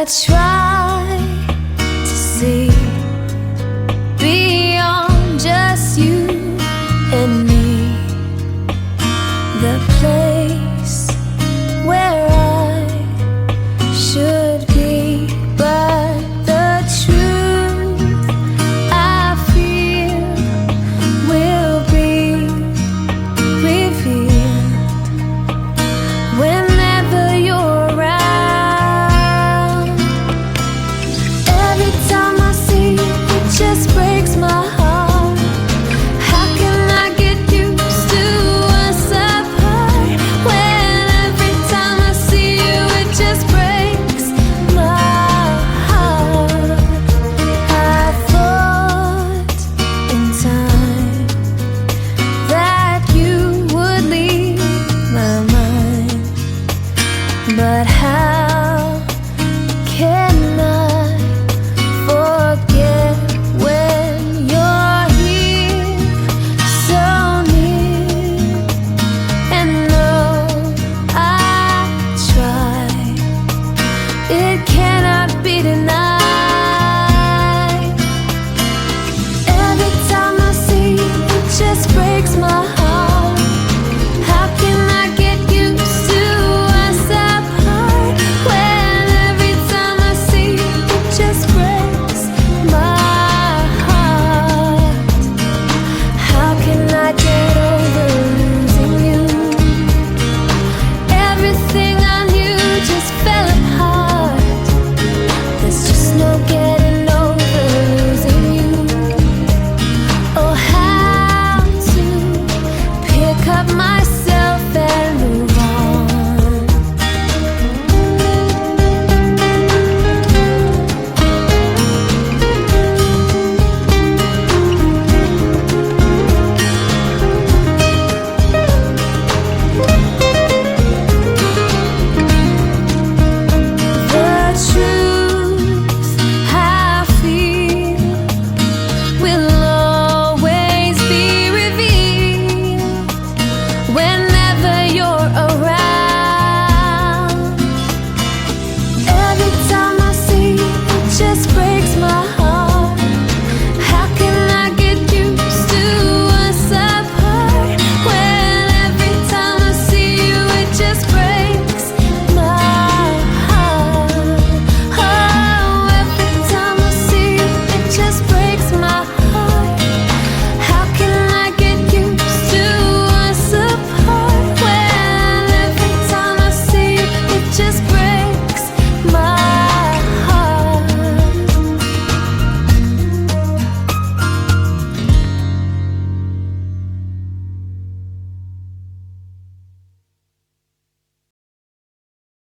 I try to see beyond just you and me, the place where I should be, but the truth I feel will be revealed whenever you're around. Every time I see you, it just breaks my heart. How can I get used to us apart when every time I see you, it just breaks my heart? I thought in time that you would leave my mind, but how can I forget when you're here so near? And though I try, it